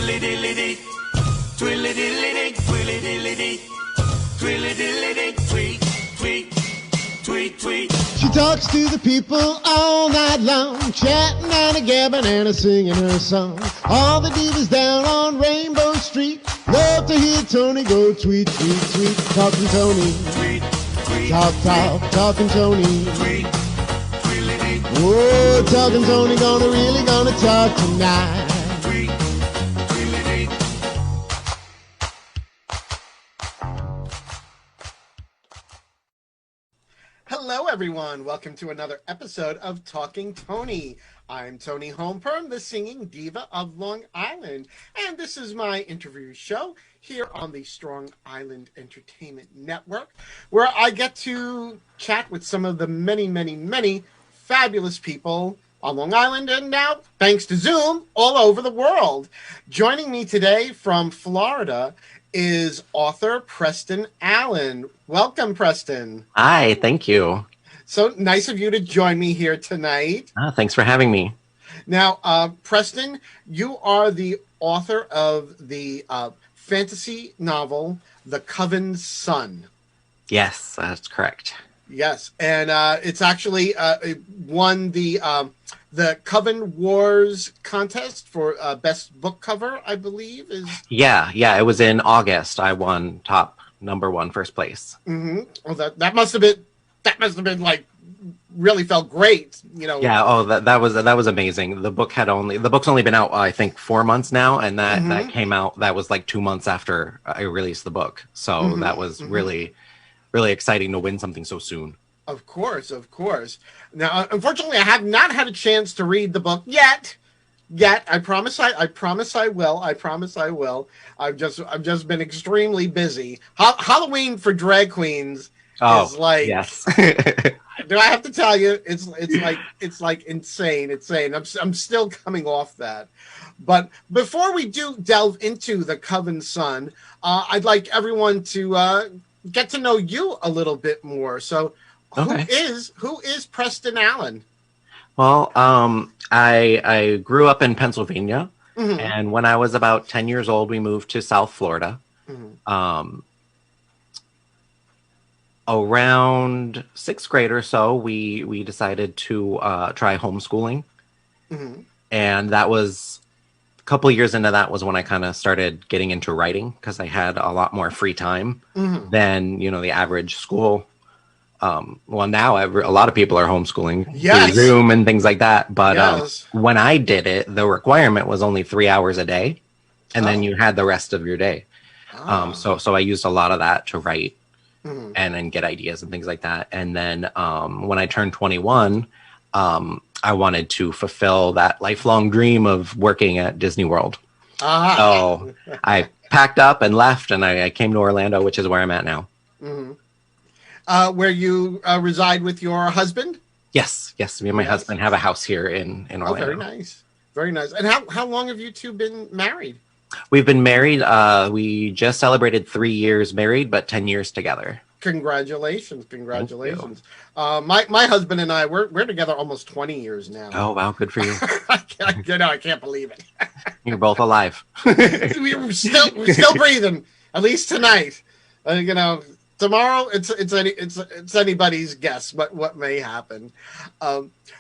Twilly-dilly-dee, twilly-dilly-dee, twilly-dilly-dee, twilly-dilly-dee, tweet, tweet, tweet, tweet. She talks to the people all night long, chatting and a-gabbing and a-singing her song. All the divas down on Rainbow Street love to hear Toni go tweet, tweet, tweet. Talking Toni, Tweet, tweet, talk, talking Toni. tweet, twilly-dee, Whoa, talking Toni, really gonna talk tonight. tweet, twilly-dee. Hello, everyone. Welcome to another episode of Talking Toni. I'm Toni Holmperm, the singing diva of Long Island, and this is my interview show here on the Strong Island Entertainment Network, where I get to chat with some of the many, many, many fabulous people on Long Island, and now, thanks to Zoom, all over the world. Joining me today from Florida is author Preston Allen. Welcome, Preston. Hi, thank you. So nice of you to join me here tonight. Thanks for having me. Now, Preston, you are the author of the fantasy novel, The Coven's Son. Yes, that's correct. Yes, and it's actually it won the Coven Wars contest for best book cover, I believe. Yeah, it was in August. I won number one, first place. Mm-hmm. Well, that must have been like really felt great, you know. Yeah. Oh, that was amazing. The book's only been out, I think, 4 months now, and that came out. That was like 2 months after I released the book. So that was really, really exciting to win something so soon. Of course. Now, unfortunately, I have not had a chance to read the book yet. I promise I will. I've just been extremely busy. Halloween for drag queens is like, yes. do I have to tell you? It's like insane. I'm still coming off that. But before we do delve into the Coven's Son, I'd like everyone to get to know you a little bit more. So, Okay. who is Preston Allen? Well, I grew up in Pennsylvania, and when I was about 10 years old, we moved to South Florida. Around sixth grade or so, we decided to try homeschooling, and that was a couple of years into that was when I kind of started getting into writing because I had a lot more free time than the average school. Well, now a lot of people are homeschooling through Zoom and things like that. But when I did it, the requirement was only 3 hours a day, and then you had the rest of your day. So I used a lot of that to write and then get ideas and things like that. And then when I turned 21, I wanted to fulfill that lifelong dream of working at Disney World. So I packed up and left, and I came to Orlando, which is where I'm at now. Where you reside with your husband? Yes. Me and my husband have a house here in Orlando. Oh, very nice. And how long have you two been married? We've been married. We just celebrated 3 years married, but 10 years together. Congratulations. My husband and I, we're together almost 20 years now. Oh, wow. Good for you. I can't believe it. You're both alive. we're still breathing, at least tonight. Tomorrow, it's anybody's guess what may happen.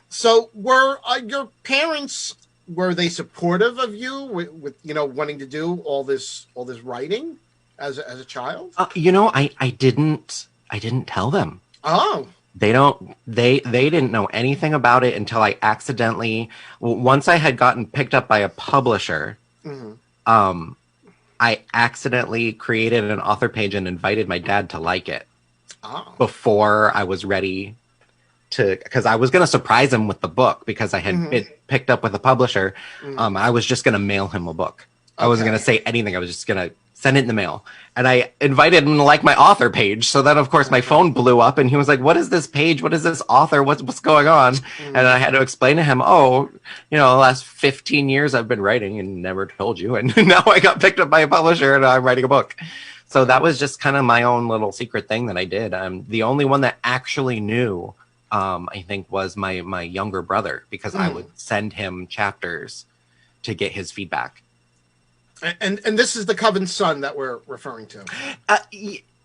So, were your parents, were they supportive of you with wanting to do all this writing as a child? I didn't tell them. Oh, they didn't know anything about it until I accidentally, once I had gotten picked up by a publisher. I accidentally created an author page and invited my dad to like it before I was ready to, because I was going to surprise him with the book because I had been picked up with a publisher. I was just going to mail him a book. I wasn't going to say anything. I was just going to send it in the mail. And I invited him to like my author page. So then, of course, my phone blew up and he was like, what is this page? What is this author? What's going on? And I had to explain to him, the last 15 years I've been writing and never told you. And now I got picked up by a publisher and I'm writing a book. So that was just kind of my own little secret thing that I did. The only one that actually knew, I think, was my younger brother, because I would send him chapters to get his feedback. And this is the Coven's son that we're referring to.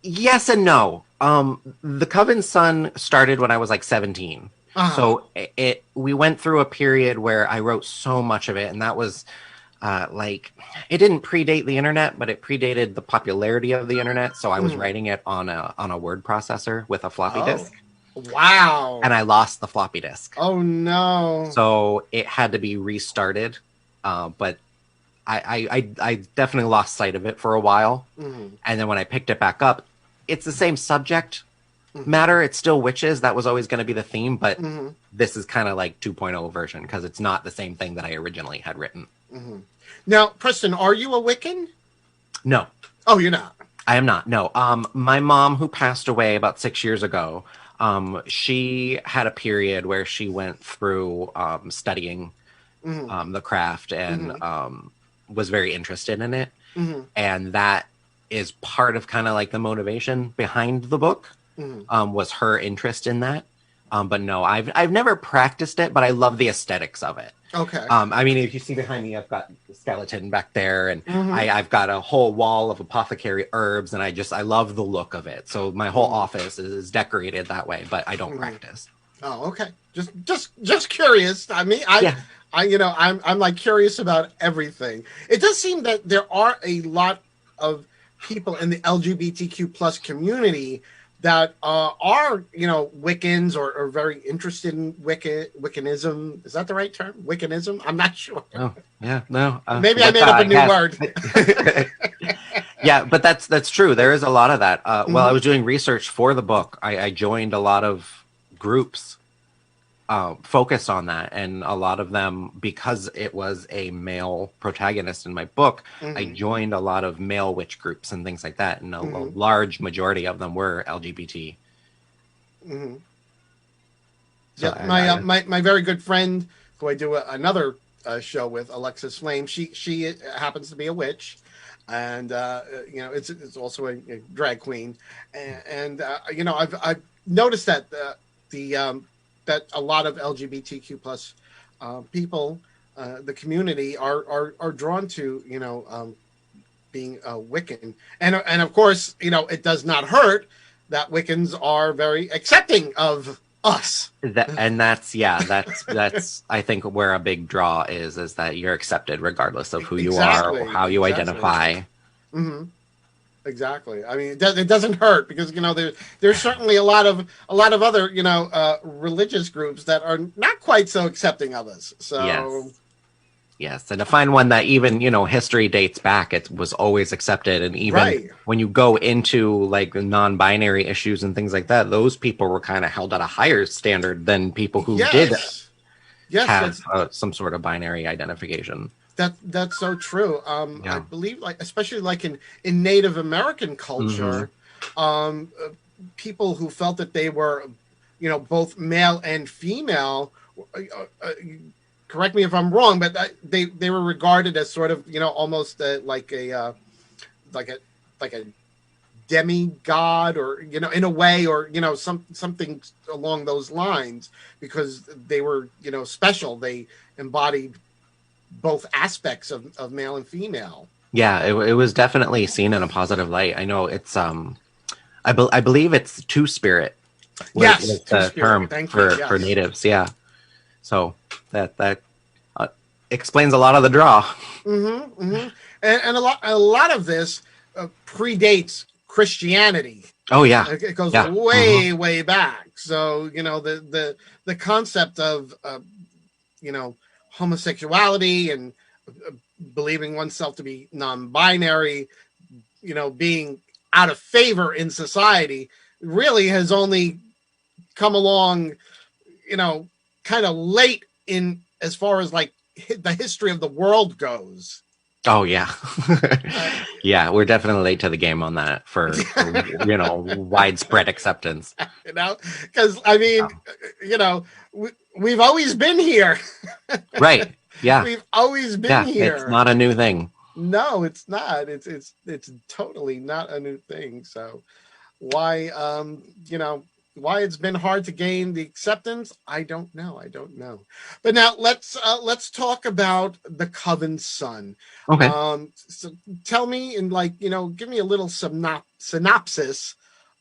Yes and no. The Coven's Son started when I was like 17. So we went through a period where I wrote so much of it, and that was like, it didn't predate the internet, but it predated the popularity of the internet. So I was writing it on a word processor with a floppy disk. Wow. And I lost the floppy disk. Oh no. So it had to be restarted. But I definitely lost sight of it for a while. And then when I picked it back up, it's the same subject matter. It's still witches. That was always going to be the theme, but this is kind of like 2.0 version because it's not the same thing that I originally had written. Now, Preston, are you a Wiccan? No. Oh, you're not? I am not. No. My mom, who passed away about 6 years ago, she had a period where she went through studying the craft and was very interested in it. And that is part of kind of like the motivation behind the book, was her interest in that. But no, I've never practiced it, but I love the aesthetics of it. Okay. I mean, if you see behind me, I've got the skeleton back there, and I've got a whole wall of apothecary herbs, and I love the look of it. So my whole office is decorated that way, but I don't practice. Oh, okay. Just curious. I mean, I'm like curious about everything. It does seem that there are a lot of people in the LGBTQ plus community that are, Wiccans or very interested in Wiccanism. Is that the right term? Wiccanism? I'm not sure. Oh, yeah, no. Maybe I made up a new word. Yeah, but that's true. There is a lot of that. While I was doing research for the book, I joined a lot of groups focused on that, and a lot of them, because it was a male protagonist in my book, I joined a lot of male witch groups and things like that, and a large majority of them were LGBT. So yeah, my very good friend, who I do another show with, Alexis Flame, she happens to be a witch, and it's also a drag queen, and I've noticed that that a lot of LGBTQ plus people, the community, are drawn to being Wiccan, and of course it does not hurt that Wiccans are very accepting of us. That's I think where a big draw is that you're accepted regardly of who you are or how you identify. Exactly. I mean, it doesn't hurt because there's certainly a lot of other religious groups that are not quite so accepting of us. So yes, and to find one that even history dates back, it was always accepted, and even when you go into like the non-binary issues and things like that, those people were kind of held at a higher standard than people who did have some sort of binary identification. That's so true. I believe, especially in Native American culture, people who felt that they were, both male and female. Correct me if I'm wrong, but they were regarded as sort of almost like a demigod, or in a way, or something along those lines, because they were special. They embodied both aspects of male and female. Yeah, it was definitely seen in a positive light. I know it's I believe it's two-spirit. Yes, was the term for natives. Yeah, so that explains a lot of the draw. And a lot of this predates Christianity. Oh yeah, it goes way back. So the concept of homosexuality and believing oneself to be non-binary, being out of favor in society, really has only come along, kind of late in as far as like the history of the world goes. Oh yeah. Yeah, we're definitely late to the game on that for widespread acceptance. Because I mean, we've always been here. Right. Yeah. We've always been here. It's not a new thing. No, it's not. It's totally not a new thing. So why why it's been hard to gain the acceptance, I don't know. But now let's talk about the Coven Son. Okay. So tell me, and give me a little synopsis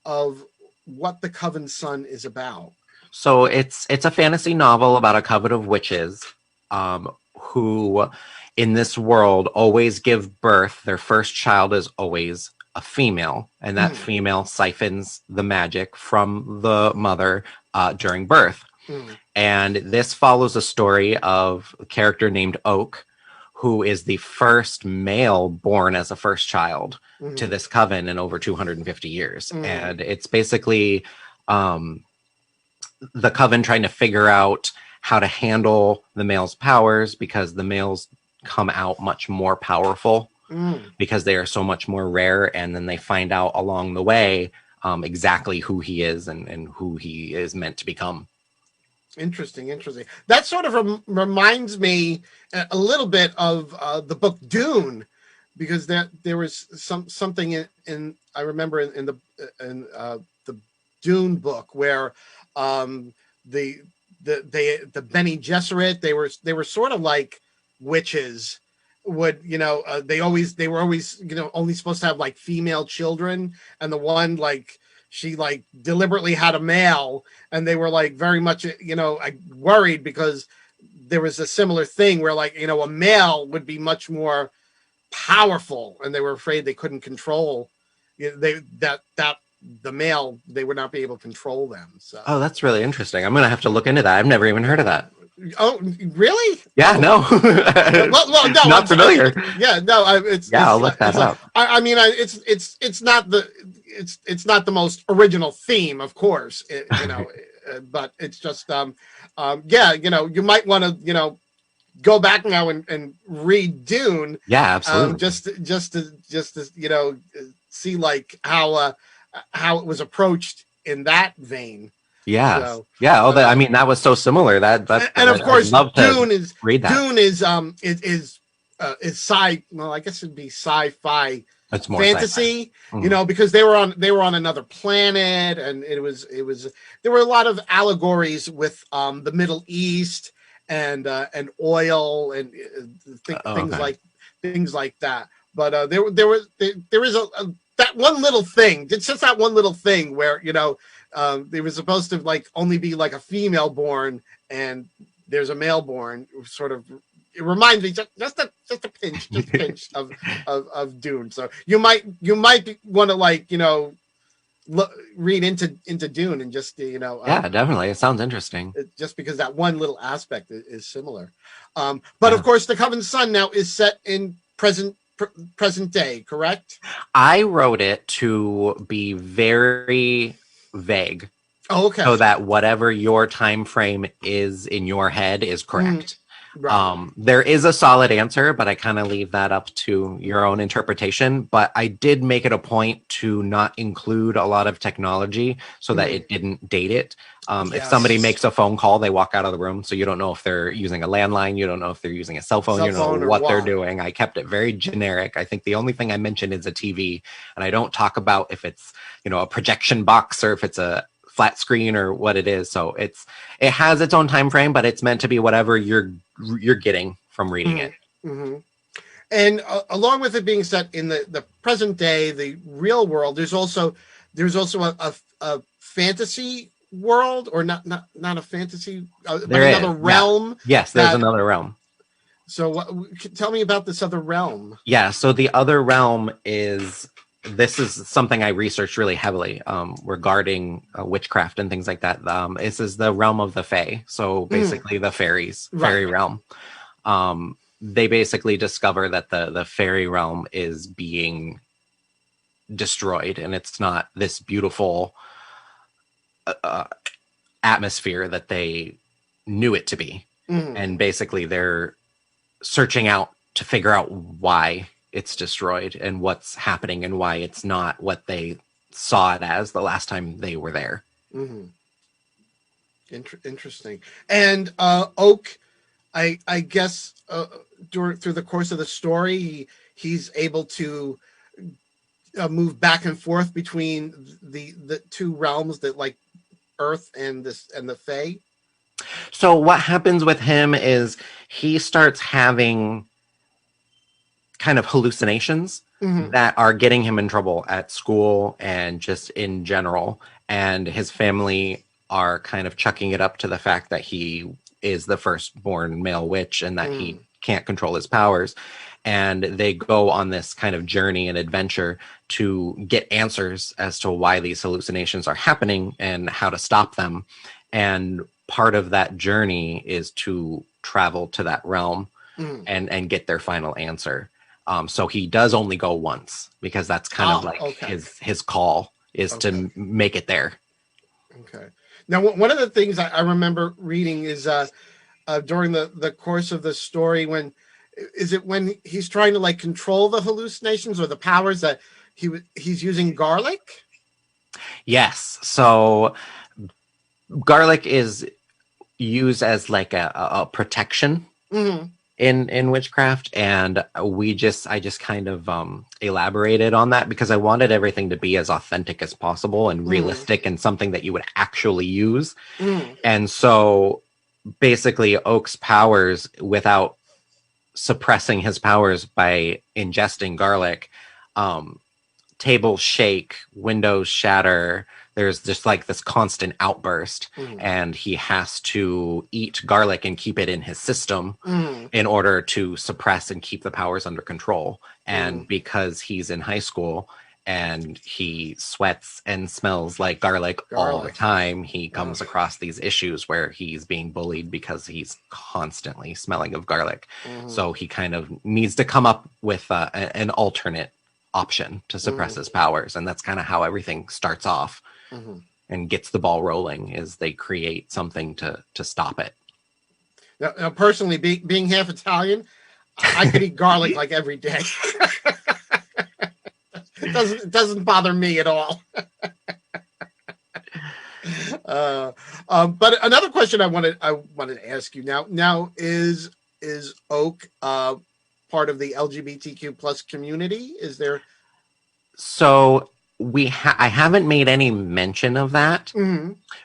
of what the Coven Son is about. So it's a fantasy novel about a coven of witches, who in this world always give birth. Their first child is always a female, and that female siphons the magic from the mother during birth. And this follows a story of a character named Oak, who is the first male born as a first child to this coven in over 250 years. And it's basically the coven trying to figure out how to handle the male's powers, because the males come out much more powerful because they are so much more rare. And then they find out along the way exactly who he is and who he is meant to become. Interesting. That sort of reminds me a little bit of the book Dune, because there was something in I remember in the Dune book where the Bene Gesserit, they were sort of like witches. Would they were always only supposed to have like female children, and the one she deliberately had a male, and they were very much worried because there was a similar thing where a male would be much more powerful, and they were afraid they couldn't control the male, they would not be able to control them. So that's really interesting. I'm gonna have to look into that. I've never even heard of that. Oh, really? Yeah, no. well, no, not familiar. I'll look that up. I mean, it's not the most original theme, of course, but it's just you might want to go back now and read Dune. Yeah, absolutely. Just to see how it was approached in that vein. Yeah. So, I mean, that was so similar. That and of course, Dune is sci. Well, I guess it'd be sci-fi. It's more fantasy, because they were on another planet, and it was there were a lot of allegories with the Middle East and oil and things like that. But there is that one little thing. It's just that one little thing where they were supposed to only be a female born, and there's a male born. Sort of, it reminds me just a pinch of Dune. So you might want to read into Dune and just definitely, it sounds interesting. Just because that one little aspect is similar. But of course, the Coven Son now is set in present day, correct? I wrote it to be very vague. Oh, okay. So that whatever your time frame is in your head is correct. Right. There is a solid answer, but I kind of leave that up to your own interpretation. But I did make it a point to not include a lot of technology so that it didn't date it. If somebody makes a phone call, they walk out of the room. So you don't know if they're using a landline. You don't know if they're using a cell phone. You don't know what they're doing. I kept it very generic. I think the only thing I mentioned is a TV. And I don't talk about if it's, a projection box or if it's a flat screen or what it is. So it has its own time frame, but it's meant to be whatever you're getting from reading it. Mm-hmm. And along with it being set in the present day, the real world, there's also a fantasy world, or not a fantasy, but another realm. Yeah. Yes, there's another realm. So tell me about this other realm. Yeah, so the other realm this is something I researched really heavily regarding witchcraft and things like that. This is the realm of the Fae. So basically the fairies, fairy realm. They basically discover that the fairy realm is being destroyed, and it's not this beautiful atmosphere that they knew it to be. And basically they're searching out to figure out why it's destroyed and what's happening and why it's not what they saw it as the last time they were there. Interesting. And Oak, I guess through the course of the story, he's able to move back and forth between the two realms that Earth and the Fae? So what happens with him is he starts having kind of hallucinations that are getting him in trouble at school and just in general. And his family are kind of chucking it up to the fact that he is the firstborn male witch and that he can't control his powers. And they go on this kind of journey and adventure to get answers as to why these hallucinations are happening and how to stop them. And part of that journey is to travel to that realm and get their final answer. So he does only go once because that's kind of like his call is to make it there. Okay. Now, one of the things I remember reading is during the course of the story, when he's trying to like control the hallucinations or the powers, that he's using garlic? Yes. So garlic is used as like a protection in witchcraft, and I just kind of elaborated on that because I wanted everything to be as authentic as possible and realistic and something that you would actually use. And so basically Oak's powers, without suppressing his powers by ingesting garlic, tables shake, windows shatter. There's just like this constant outburst, and he has to eat garlic and keep it in his system in order to suppress and keep the powers under control. And because he's in high school and he sweats and smells like garlic all the time, he comes across these issues where he's being bullied because he's constantly smelling of garlic. So he kind of needs to come up with an alternate option to suppress his powers. And that's kind of how everything starts off. And gets the ball rolling is they create something to stop it. Now personally, being half Italian, I could eat garlic like every day. It doesn't bother me at all. But another question I wanted to ask you now is Oak part of the LGBTQ plus community? Is there? So I haven't made any mention of that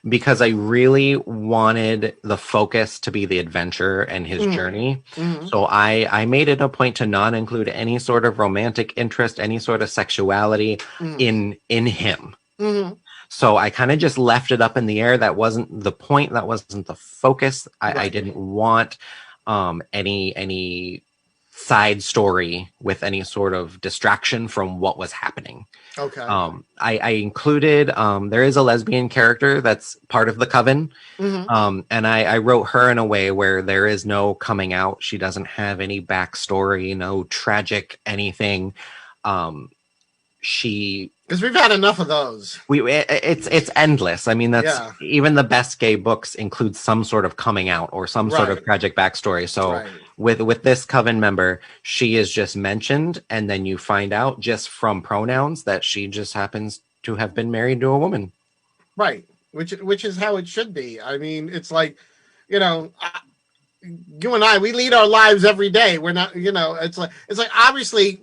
because I really wanted the focus to be the adventure and his journey. So I made it a point to not include any sort of romantic interest, any sort of sexuality in him. So I kind of just left it up in the air. That wasn't the point. That wasn't the focus. I didn't want any side story with any sort of distraction from what was happening. Okay. I included, there is a lesbian character that's part of the coven. And I wrote her in a way where there is no coming out. She doesn't have any backstory, no tragic anything. Because we've had enough of those. It's endless. I mean, that's even the best gay books include some sort of coming out or some sort of tragic backstory. So with this coven member, she is just mentioned, and then you find out just from pronouns that she just happens to have been married to a woman. Right, which is how it should be. I mean, it's like, you and I, we lead our lives every day. We're not, it's like obviously,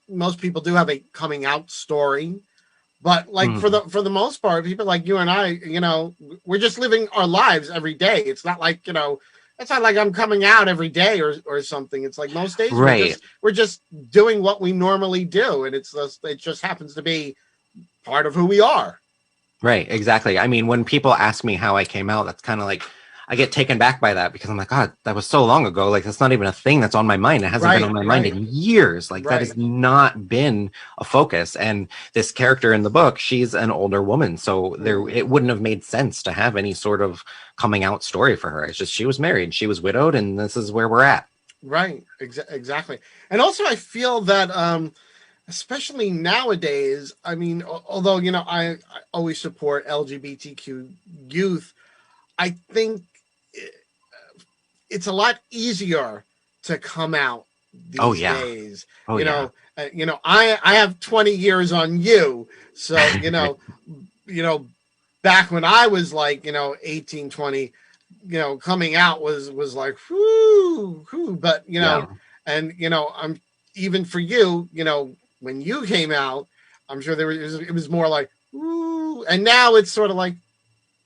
most people do have a coming out story, but like for the most part, people like you and I, we're just living our lives every day. It's not like, it's not like I'm coming out every day or something. It's like most days we're just doing what we normally do, and it just happens to be part of who we are. Right, exactly. I mean, when people ask me how I came out, that's kind of like, I get taken back by that because I'm like, God, that was so long ago. Like, that's not even a thing that's on my mind. It hasn't been on my mind in years. Like, that has not been a focus. And this character in the book, she's an older woman. So it wouldn't have made sense to have any sort of coming out story for her. It's just, she was married, she was widowed, and this is where we're at. Right. Exactly. And also I feel that, especially nowadays, I mean, although, I always support LGBTQ youth, I think it's a lot easier to come out these days. I have 20 years on you. So, back when I was like, 18, 20, coming out was like, whoo, but, and, I'm even for you, when you came out, I'm sure it was more like, ooh, and now it's sort of like,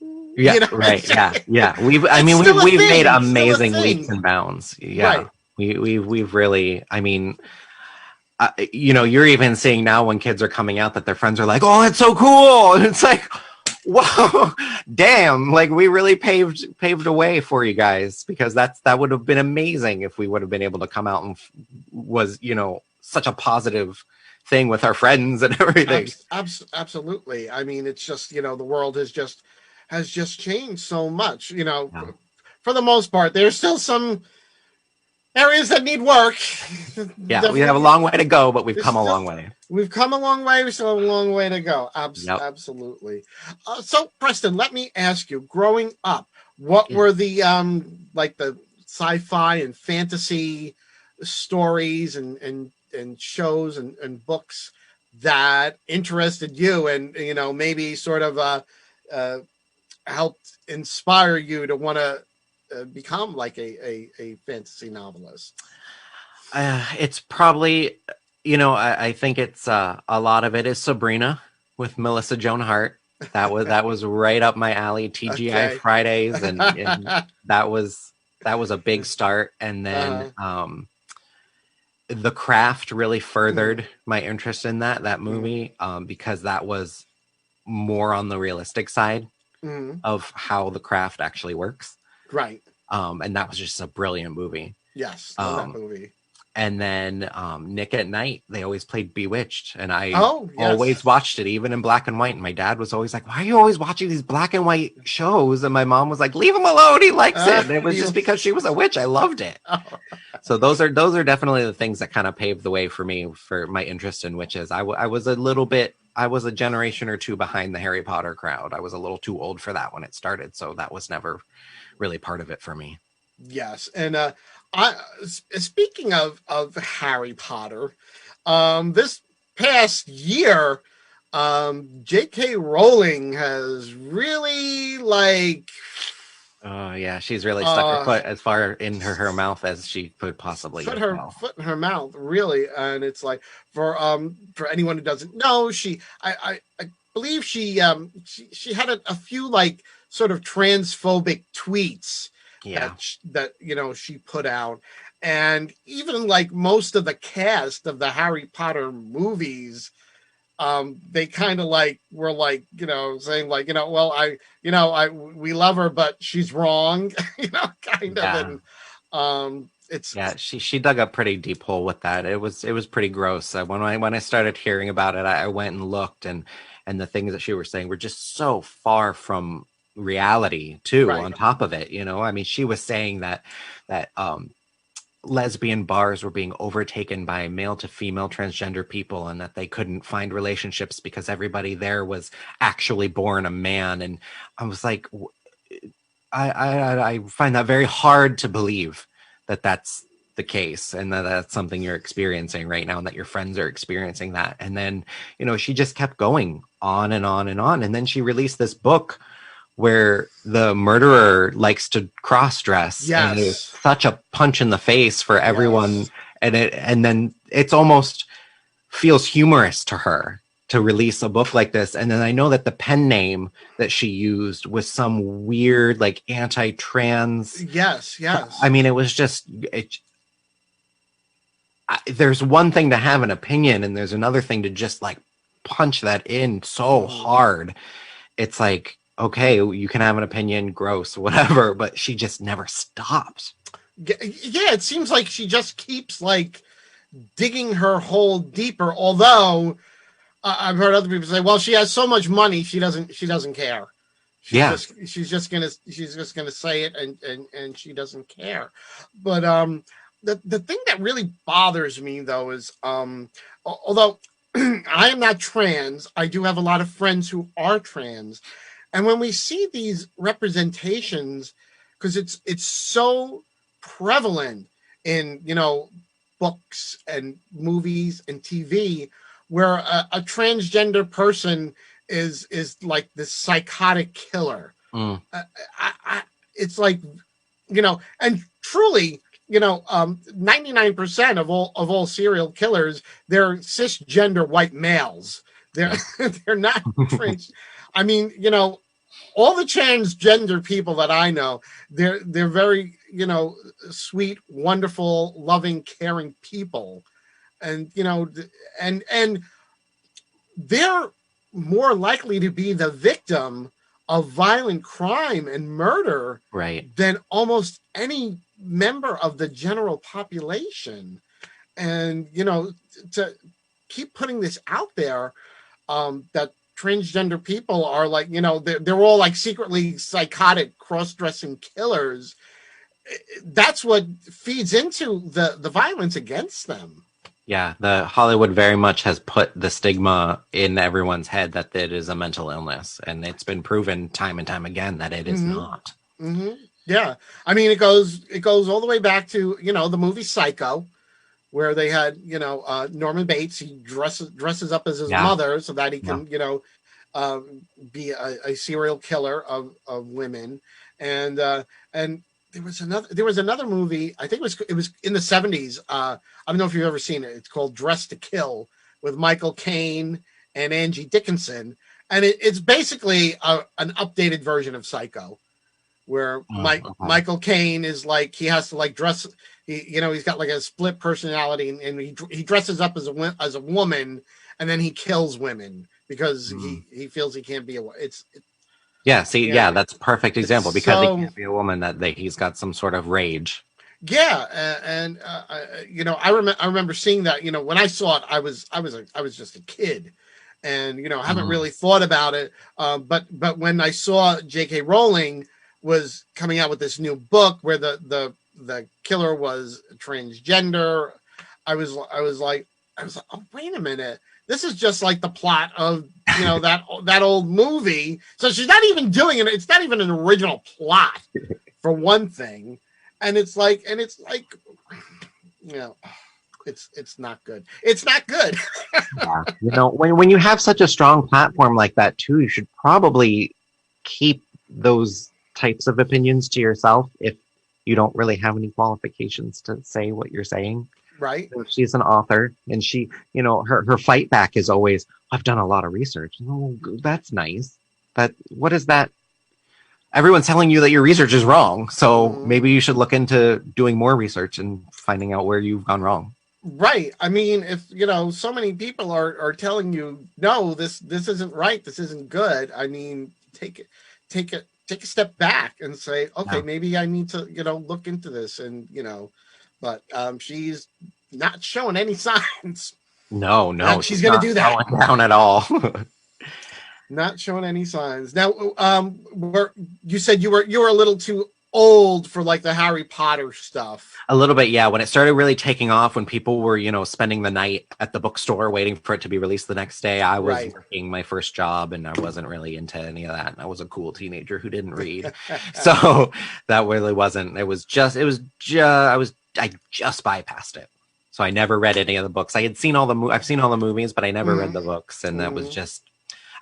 ooh. Yeah, You know, right. Yeah. We've it's still a we've made thing, still a amazing thing. leaps and bounds. Yeah. Right. We've really, you're even seeing now when kids are coming out that their friends are like, "Oh, it's so cool." And it's like, whoa, damn, like we really paved a way for you guys, because that would have been amazing if we would have been able to come out and was, such a positive thing with our friends and everything. Absolutely. I mean, it's just, the world has just changed so much, Yeah. for the most part. There's still some areas that need work. Yeah, we have a long way to go, but we've come a long way. We've come a long way. We still have a long way to go. Yep. Absolutely. So, Preston, let me ask you, growing up, what were the like the sci-fi and fantasy stories and shows and books that interested you, and maybe sort of helped inspire you to want to become like a fantasy novelist? It's probably, I think it's a lot of it is Sabrina with Melissa Joan Hart. That was right up my alley. TGI Okay. Fridays, and that was a big start. And then The Craft really furthered my interest in that movie, because that was more on the realistic side of how the craft actually works. Right. And that was just a brilliant movie. Yes, love that movie. And then Nick at Night, they always played Bewitched, and I yes. always watched it, even in black and white. And my dad was always like, "Why are you always watching these black and white shows?" And my mom was like, "Leave him alone, he likes it." And it was just because she was a witch. I loved it. So those are definitely the things that kind of paved the way for me for my interest in witches. I was a generation or two behind the Harry Potter crowd. I was a little too old for that when it started, so that was never really part of it for me. Yes, and speaking of Harry Potter, this past year, J.K. Rowling has really yeah, she's really stuck her foot as far in her mouth as she could possibly put her foot in her mouth, really. And it's like, for anyone who doesn't know, I believe she had a few like sort of transphobic tweets. Yeah. That she put out, and even like most of the cast of the Harry Potter movies, they kind of like were like saying like well, we love her, but she's wrong, kind of. And it's she dug a pretty deep hole with that. It was pretty gross. When I started hearing about it, I went and looked, and the things that she was saying were just so far from reality too. Right. On top of it, I mean, she was saying that lesbian bars were being overtaken by male to female transgender people, and that they couldn't find relationships because everybody there was actually born a man. And I was like, I find that very hard to believe that that's the case, and that's something you're experiencing right now, and that your friends are experiencing that. And then she just kept going on and on and on, and then she released this book where the murderer likes to cross-dress. Yes. And it was such a punch in the face for everyone. Yes. And then it's almost feels humorous to her to release a book like this. And then I know that the pen name that she used was some weird, like, anti-trans. Yes. I mean, it was just... there's one thing to have an opinion, and there's another thing to just, like, punch that in so hard. It's like, okay, you can have an opinion, gross, whatever, but she just never stops. Yeah, it seems like she just keeps like digging her hole deeper. Although I've heard other people say, "Well, she has so much money, she doesn't care." She's just gonna say it, and she doesn't care. But the thing that really bothers me though is although I am not trans, I do have a lot of friends who are trans. And when we see these representations, because it's so prevalent in books and movies and TV, where a transgender person is like this psychotic killer. It's like and truly 99% of all serial killers, they're cisgender white males. They're not trans. I mean, all the transgender people that I know, they're very, sweet, wonderful, loving, caring people. And, and they're more likely to be the victim of violent crime and murder Right. than almost any member of the general population. And, to keep putting this out there, that transgender people are like, they're all like secretly psychotic cross-dressing killers. That's what feeds into the violence against them. Yeah, the Hollywood very much has put the stigma in everyone's head that it is a mental illness, and it's been proven time and time again that it is not. Mm-hmm. Yeah, I mean, it goes all the way back to the movie Psycho, where they had Norman Bates. He dresses up as his mother so that he can be a serial killer of women, and there was another movie. I think it was in the 70s. I don't know if you've ever seen it. It's called Dress to Kill with Michael Caine and Angie Dickinson, and it's basically an updated version of Psycho, where Michael Caine is like, he has to like dress. He's got like a split personality, and he dresses up as a woman, and then he kills women because he feels he can't be a. That's a perfect example, because he can't be a woman, that he's got some sort of rage. Yeah, and I remember seeing that. When I saw it, I was just a kid, and haven't really thought about it. But when I saw J.K. Rowling was coming out with this new book where the killer was transgender, I was like, oh, wait a minute. This is just like the plot of that old movie. So she's not even doing it. It's not even an original plot, for one thing. And it's like it's not good. It's not good. Yeah. When you have such a strong platform like that too, you should probably keep those types of opinions to yourself if you don't really have any qualifications to say what you're saying. Right. So she's an author, and she, her fight back is always, I've done a lot of research. Oh, that's nice. But what is that? Everyone's telling you that your research is wrong. So maybe you should look into doing more research and finding out where you've gone wrong. Right. I mean, if, so many people are telling you, no, this isn't right. This isn't good. I mean, take a step back and say, okay, maybe I need to, look into this, and, but she's not showing any signs. No, she's going to do that. Not down at all. Not showing any signs. Now, you said you were a little too old for like the Harry Potter stuff. A little bit, yeah. When it started really taking off, when people were, spending the night at the bookstore waiting for it to be released the next day, I was working my first job, and I wasn't really into any of that. And I was a cool teenager who didn't read, so that really wasn't. I just bypassed it. So I never read any of the books. I've seen all the movies, but I never read the books, and that was just.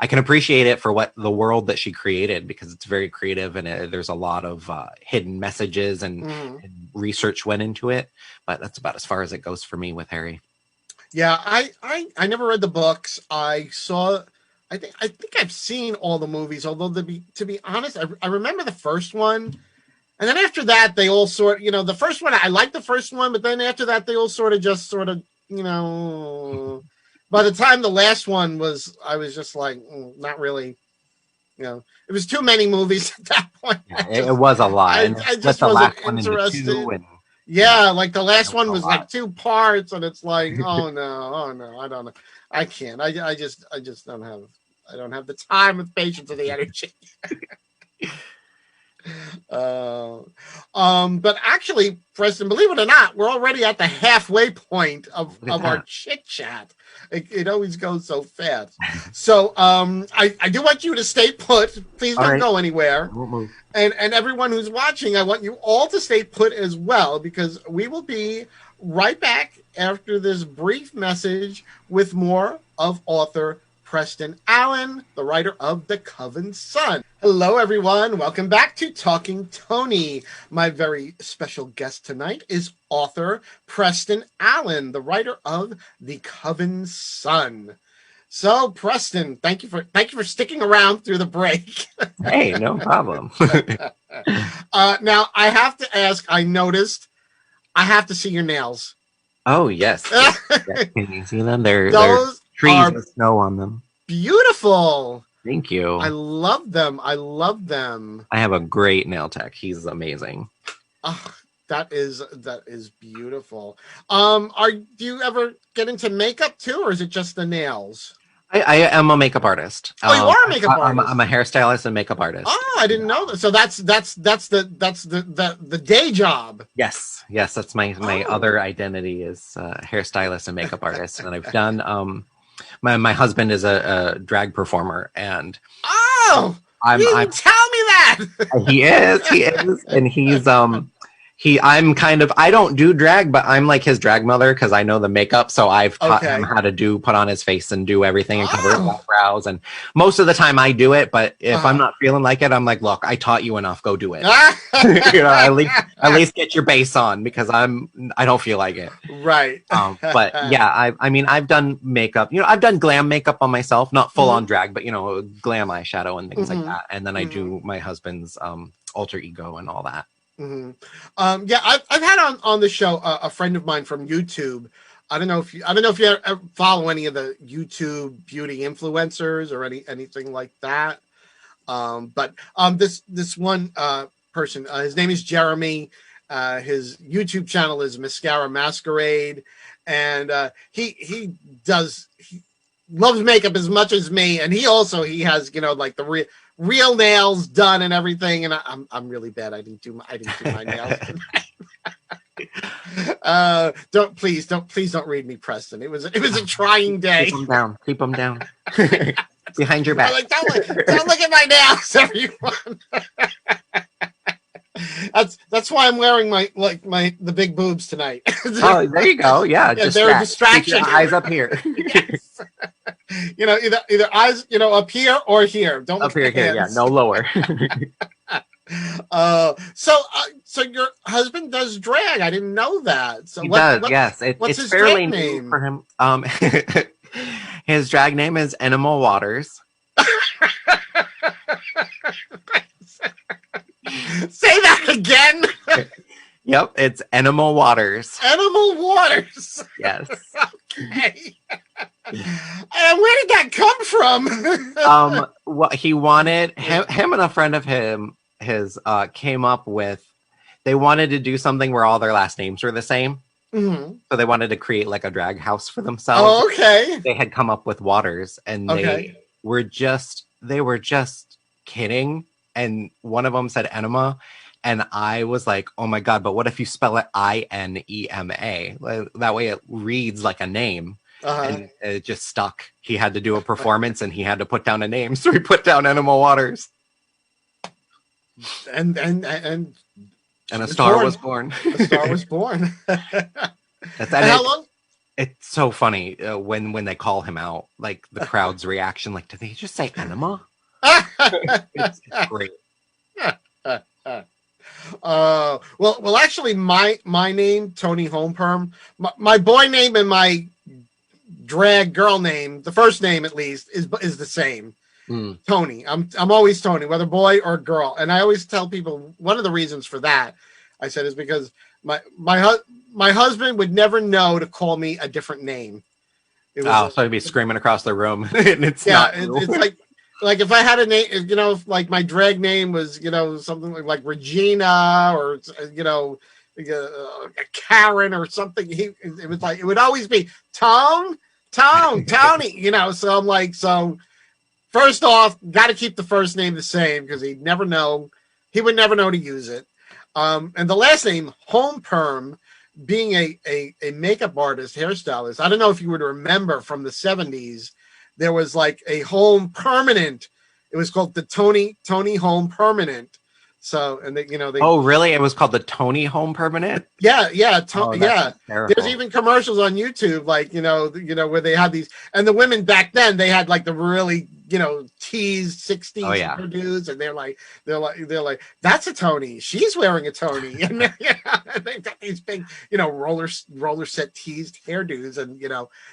I can appreciate it for what the world that she created, because it's very creative, and there's a lot of hidden messages and research went into it. But that's about as far as it goes for me with Harry. Yeah, I never read the books. I think I've seen all the movies. Although to be honest, I remember the first one, and then after that they all the first one, I liked the first one, but then after that they all sort of. By the time the last one was, I was just like, not really, it was too many movies at that point. Yeah, it was a lot. I just wasn't interested. Like the last one was like 2 parts, and it's like, oh no, I don't know. I can't. I just don't have the time, the patience, or the energy. But actually, Preston, believe it or not, we're already at the halfway point of our chit chat. It always goes so fast. So I do want you to stay put. Please don't go anywhere. And everyone who's watching, I want you all to stay put as well, because we will be right back after this brief message with more of author Preston Allen, the writer of The Coven Son. Hello, everyone. Welcome back to Talking Toni. My very special guest tonight is author Preston Allen, the writer of The Coven Son. So, Preston, thank you for sticking around through the break. Hey, no problem. Now, I have to ask. I noticed. I have to see your nails. Oh yes. Yes. Can you see them? They're Those trees are with snow on them. beautiful. Thank you. I love them. I love them. I have a great nail tech. He's amazing. Oh, that is beautiful. Do you ever get into makeup too, or is it just the nails? I am a makeup artist. Oh, you are a makeup artist. I'm a hairstylist and makeup artist. Oh, I didn't know that. So that's the day job. Yes, that's my other identity is hairstylist and makeup artist, and I've done. My husband is a drag performer, and you didn't tell me that. he is, and I don't do drag, but I'm like his drag mother because I know the makeup, so I've taught him how to put on his face and do everything and cover his eyebrows, and most of the time I do it, but if I'm not feeling like it, I'm like, look, I taught you enough, go do it. At least get your base on because I don't feel like it. Right. But yeah, I mean, I've done makeup, I've done glam makeup on myself, not full on drag, but glam eyeshadow and things like that, and then I do my husband's alter ego and all that. Yeah, I've had on the show a friend of mine from YouTube. I don't know if you ever follow any of the YouTube beauty influencers or anything like that. But this one person, his name is Jeremy. His YouTube channel is Mascara Masquerade, and he loves makeup as much as me, and he has like the real nails done and everything, and I'm really bad. I didn't do my nails tonight. Please don't read me, Preston. It was a trying day. Keep them down behind your back. Like, don't look at my nails, everyone. That's why I'm wearing the big boobs tonight. Oh, there you go. Yeah, they're a distraction. Keep your eyes up here. Yes. Either eyes, up here or here. Don't up here. Yeah, no lower. So your husband does drag. I didn't know that. So he does. Yes, what's it's his fairly drag name new for him. His drag name is Animal Waters. Say that again. Yep, it's Animal Waters. Animal Waters. Yes. Okay. And where did that come from? What he wanted, him and a friend of his came up with. They wanted to do something where all their last names were the same. Mm-hmm. So they wanted to create like a drag house for themselves. Oh, okay. They had come up with Waters, and they were just kidding. And one of them said enema, and I was like, "Oh my god!" But what if you spell it INEMA? That way it reads like a name. And it just stuck. He had to do a performance, and he had to put down a name, so he put down Animal Waters. And a star was born. A star was born. How long? It's so funny when they call him out, like the crowd's reaction, like, did they just say enema? It's great. Well, actually, my name, Toni Homeperm, my boy name and my drag girl name, the first name at least, is the same. Toni. I'm always Toni, whether boy or girl. And I always tell people one of the reasons for that, I said, is because my husband would never know to call me a different name. So he'd be screaming across the room, and it's not. It's like if I had a name, like my drag name was, something like Regina or Karen or something. It was like it would always be Tony. So I'm like, first off, got to keep the first name the same because he'd never know. He would never know to use it. And the last name, Homeperm, being a makeup artist, hairstylist. I don't know if you would remember from the 70s. There was like a home permanent. It was called the Toni Home Permanent. So, and they. Oh, really? It was called the Toni Home Permanent? Yeah, That's hysterical. There's even commercials on YouTube, like where they have these, and the women back then they had like the really teased '60s hairdos, and they're like that's a Toni. She's wearing a Toni, and they've got these big roller set teased hairdos, and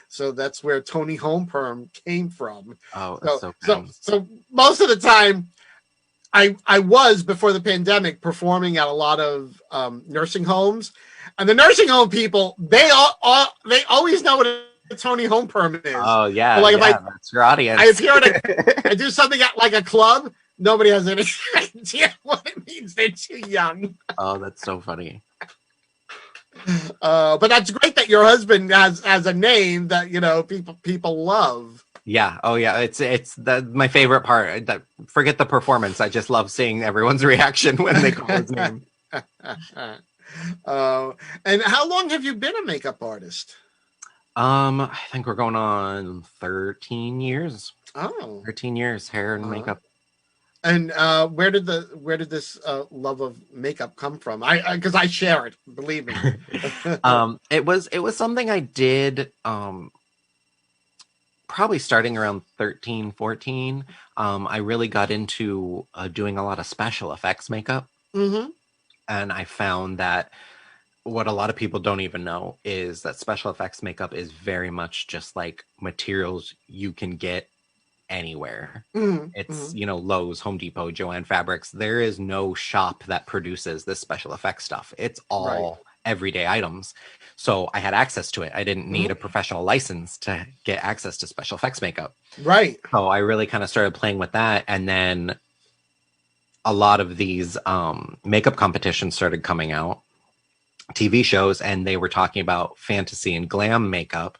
so that's where Toni Home Perm came from. Oh, that's so most of the time. I was before the pandemic performing at a lot of nursing homes, and the nursing home people they always know what a Toni Home Perm is. Oh yeah, so like that's your audience. I appear I do something at like a club. Nobody has any idea what it means. They're too young. Oh, that's so funny. But that's great that your husband has a name that people love. Yeah. Oh, yeah. It's my favorite part. Forget the performance. I just love seeing everyone's reaction when they call his name. And how long have you been a makeup artist? I think we're going on 13 years. Oh, 13 years, hair and makeup. And where did this love of makeup come from? Because I share it. Believe me. It was something I did. Probably starting around 13, 14, I really got into doing a lot of special effects makeup. Mm-hmm. And I found that what a lot of people don't even know is that special effects makeup is very much just like materials you can get anywhere. Mm-hmm. It's, Lowe's, Home Depot, Joann Fabrics. There is no shop that produces this special effects stuff. It's all everyday items. So I had access to it. I didn't need a professional license to get access to special effects makeup. Right. So I really kind of started playing with that. And then a lot of these makeup competitions started coming out, TV shows, and they were talking about fantasy and glam makeup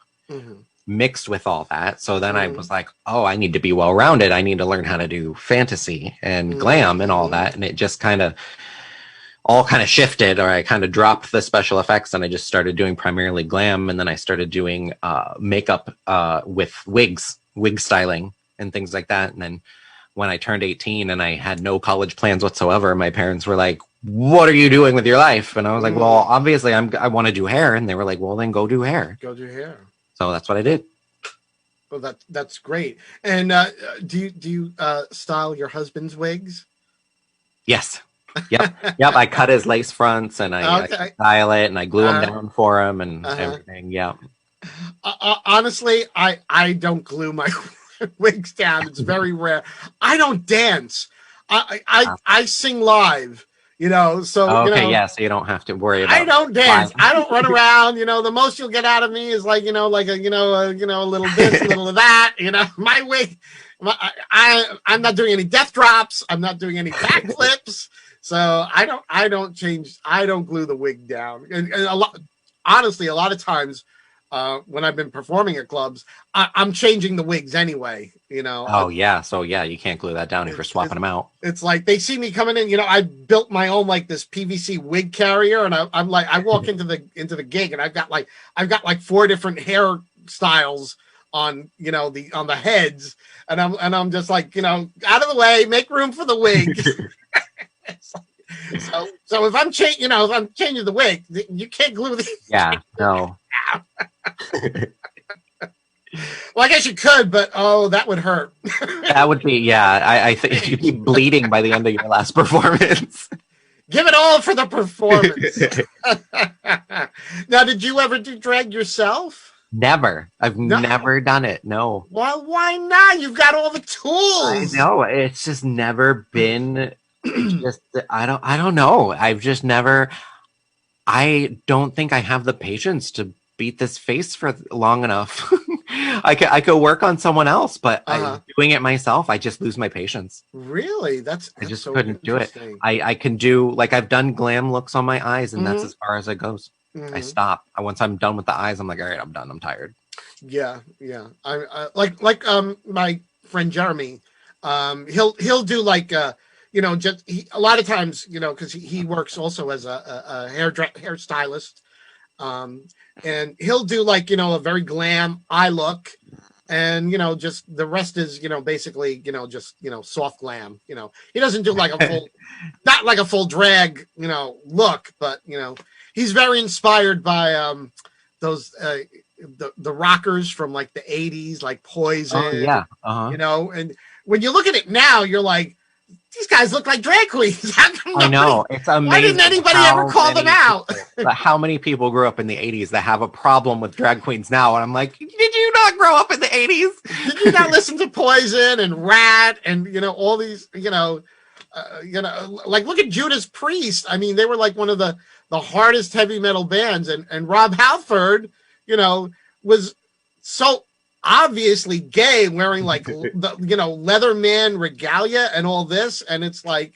mixed with all that. So then I was like, oh, I need to be well-rounded. I need to learn how to do fantasy and glam and all that. And it just kind of shifted, or I kind of dropped the special effects and I just started doing primarily glam. And then I started doing makeup with wig styling and things like that. And then when I turned 18 and I had no college plans whatsoever, my parents were like, what are you doing with your life? And I was like, well, obviously I want to do hair. And they were like, well, then go do hair. Go do hair. So that's what I did. Well, that's great. And do you style your husband's wigs? Yes. Yep. I cut his lace fronts and I style it and I glue them down for him and everything. Yeah. Honestly, I don't glue my wigs down. It's very rare. I don't dance. I sing live. So so you don't have to worry about. I don't dance. I don't run around. The most you'll get out of me is like a little this, a little of that. My wig. I'm not doing any death drops. I'm not doing any backflips. So I don't change. I don't glue the wig down. And honestly, a lot of times when I've been performing at clubs, I'm changing the wigs anyway. Oh yeah. So yeah, you can't glue that down if you're swapping them out. It's like they see me coming in. I built my own like this PVC wig carrier, and I'm like I walk into the gig, and I've got like 4 different hair styles on on the heads, and I'm just like out of the way, make room for the wig. So if I'm changing the wig, you can't glue the. Yeah, no. Well, I guess you could, but that would hurt. That would be, I think you'd be bleeding by the end of your last performance. Give it all for the performance. Now, did you ever do drag yourself? Never. I've never done it. No. Well, why not? You've got all the tools. I know. It's just never been. I don't know. I've just never. I don't think I have the patience to beat this face for long enough. I could work on someone else, but doing it myself, I just lose my patience. Really? I just so couldn't do it. I can do, like, I've done glam looks on my eyes, and that's as far as it goes. I stop. Once I'm done with the eyes, I'm like, all right, I'm done. I'm tired. Yeah. I like my friend Jeremy. He'll do like a lot of times, because he works also as a hair stylist. And he'll do like, a very glam eye look. and just the rest is basically just soft glam. He doesn't do like a full, not like a full drag look, but he's very inspired by those the rockers from like the 80s, like Poison. Oh yeah. And when you look at it now, you're like, these guys look like drag queens. I know, it's amazing. Why didn't anybody ever call them out? How many people grew up in the 80s that have a problem with drag queens now? And I'm like, did you not grow up in the 80s? Did you not listen to Poison and Rat and all these like look at Judas Priest. I mean, they were like one of the hardest heavy metal bands, and Rob Halford was so obviously gay, wearing like the Leatherman regalia and all this, and it's like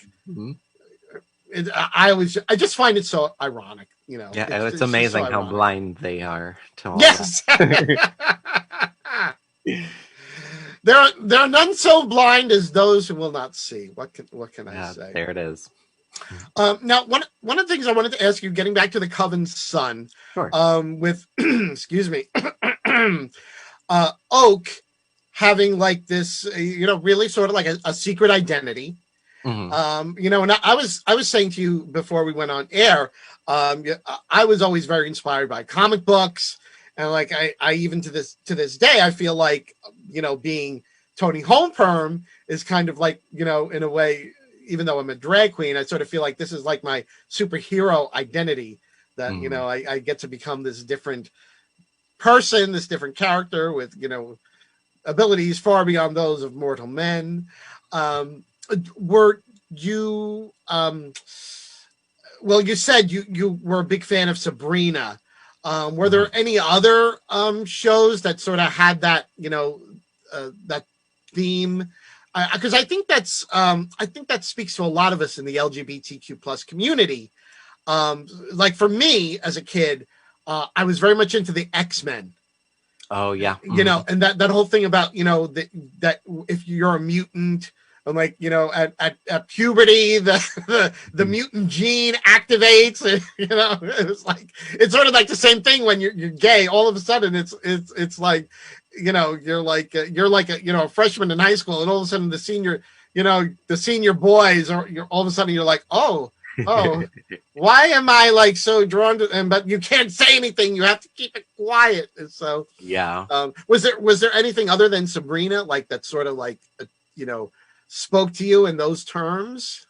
I just find it so ironic. Yeah, it's amazing how blind they are to all yes. There are none so blind as those who will not see. What can I say? There it is. Now, one of the things I wanted to ask you, getting back to the Coven's son, Sure. With excuse me, Oak having like this, really sort of like a secret identity. Mm-hmm. And I was saying to you before we went on air, I was always very inspired by comic books, and like I even to this day I feel like being Toni Holmperm is kind of like in a way, even though I'm a drag queen, I sort of feel like this is like my superhero identity, that I get to become this different person, this different character with abilities far beyond those of mortal men. Were you well, you said you were a big fan of Sabrina. Were there any other shows that sort of had that that theme? Because I think that speaks to a lot of us in the LGBTQ plus community. Like for me as a kid, I was very much into the X-Men. Oh yeah. And that whole thing about that if you're a mutant, and like at puberty the mutant gene activates, and it's like it's sort of like the same thing when you're gay. All of a sudden it's like you're like a freshman in high school, and all of a sudden the senior boys are, all of a sudden you're like, oh, why am I like so drawn to them? But you can't say anything, you have to keep it quiet. And so yeah. Was there anything other than Sabrina like that sort of like spoke to you in those terms?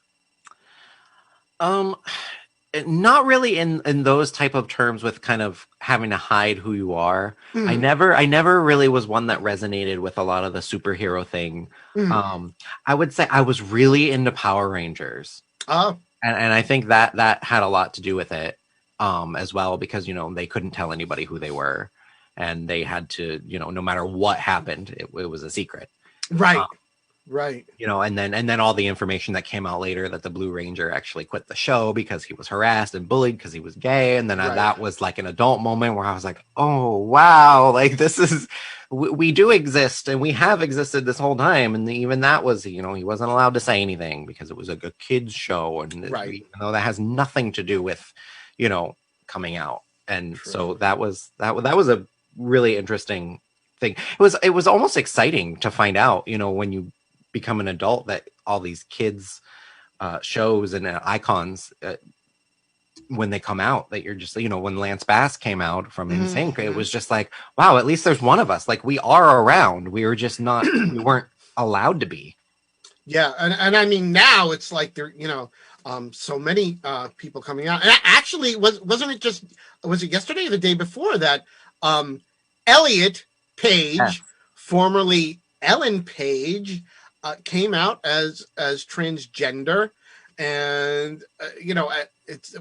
Not really in those type of terms, with kind of having to hide who you are. I never really was one that resonated with a lot of the superhero thing. I would say I was really into Power Rangers. Oh. And I think that had a lot to do with it as well, because they couldn't tell anybody who they were, and they had to no matter what happened, it was a secret. Right. Right. And then all the information that came out later that the Blue Ranger actually quit the show because he was harassed and bullied because he was gay. And then that was like an adult moment where I was like, oh, wow, like this is, we do exist, and we have existed this whole time. And even that was, he wasn't allowed to say anything because it was a kid's show. And even though that has nothing to do with, coming out. And so that was a really interesting thing. It was almost exciting to find out, when you become an adult, that all these kids shows and icons when they come out, that you're just when Lance Bass came out from NSYNC, it was just like, wow, at least there's one of us, like we are around. We were just not we weren't allowed to be. Yeah. And I mean, now it's like there so many people coming out. And actually was it yesterday or the day before that Elliot Page, formerly Ellen Page, came out as transgender, and it's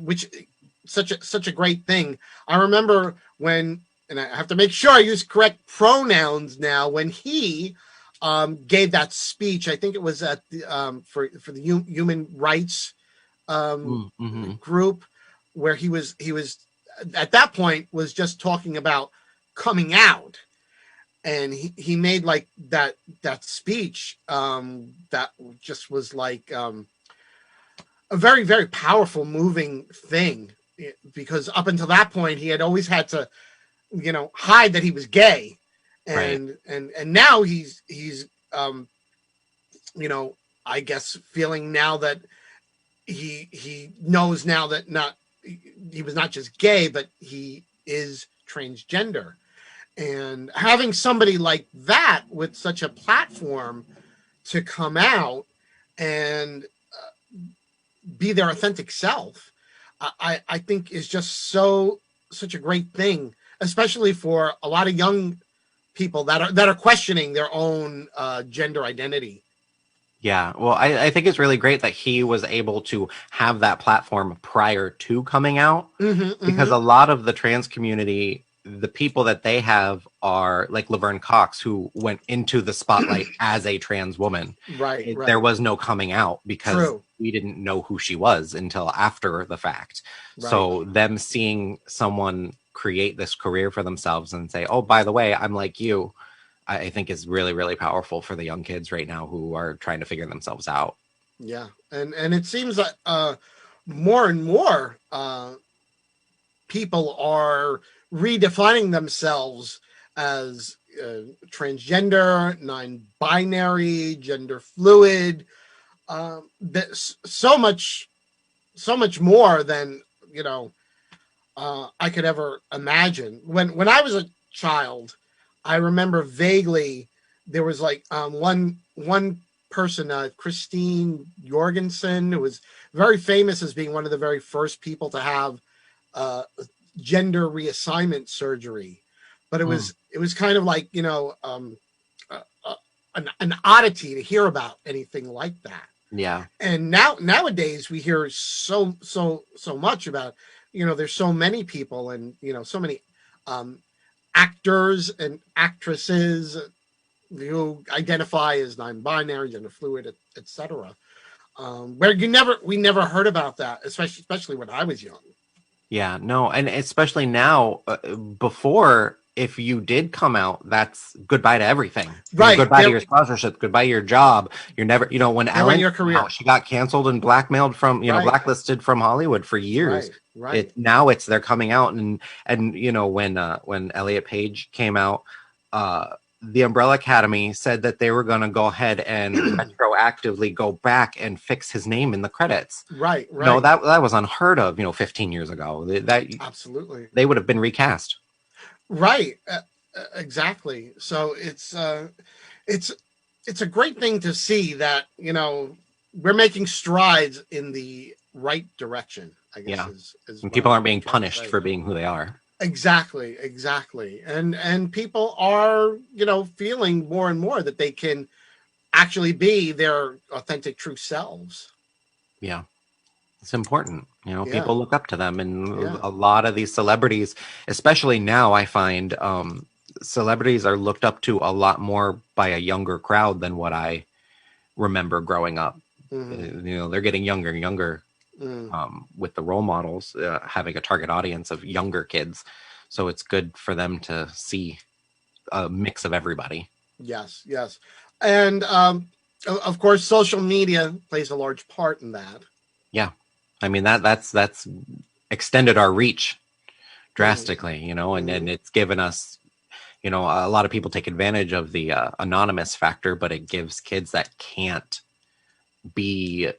such a great thing. I remember when, and I have to make sure I use correct pronouns now, when he gave that speech. I think it was at the for the human rights group, where he was at that point was just talking about coming out. And he made like that speech that just was like a very, very powerful, moving thing, because up until that point he had always had to hide that he was gay, Right. And now he's I guess feeling now that he knows now that not he was not just gay, but he is transgender. And having somebody like that with such a platform to come out and be their authentic self, I think is just such a great thing, especially for a lot of young people that are questioning their own gender identity. Yeah, well, I think it's really great that he was able to have that platform prior to coming out, because a lot of the trans community, the people that they have are like Laverne Cox, who went into the spotlight as a trans woman. Right. There was no coming out because True. we didn't know who she was until after the fact. Right. So them seeing someone create this career for themselves and say, oh, by the way, I'm like you, I think is really, really powerful for the young kids right now who are trying to figure themselves out. Yeah. And it seems that more and more people are redefining themselves as transgender, non-binary, gender fluid. So much more than I could ever imagine. When I was a child, I remember vaguely there was like one person, Christine Jorgensen, who was very famous as being one of the very first people to have gender reassignment surgery. But it was kind of like an oddity to hear about anything like that. Yeah. And nowadays we hear so much about, there's so many people and so many actors and actresses who identify as non-binary, gender fluid, etc. Where we never heard about that, especially when I was young. Yeah, no, and especially now, before, if you did come out, that's goodbye to everything. Right. Goodbye to your sponsorship, goodbye to your job. You're never, when Ellen, your career. She got canceled and blackmailed from, blacklisted from Hollywood for years. Right. Now they're coming out, and when Elliot Page came out, the Umbrella Academy said that they were going to go ahead and retroactively go back and fix his name in the credits. Right. No, that was unheard of, 15 years ago. That absolutely, they would have been recast. Right. Exactly. So it's a great thing to see that, we're making strides in the right direction, I guess. Yeah. Is and people aren't being punished for being who they are. Exactly. And people are, feeling more and more that they can actually be their authentic, true selves. Yeah. It's important. People look up to them, and a lot of these celebrities, especially now, I find celebrities are looked up to a lot more by a younger crowd than what I remember growing up. They're getting younger and younger. With the role models, having a target audience of younger kids. So it's good for them to see a mix of everybody. Yes. And of course, social media plays a large part in that. Yeah. I mean, that's extended our reach drastically, and it's given us, a lot of people take advantage of the anonymous factor, but it gives kids that can't be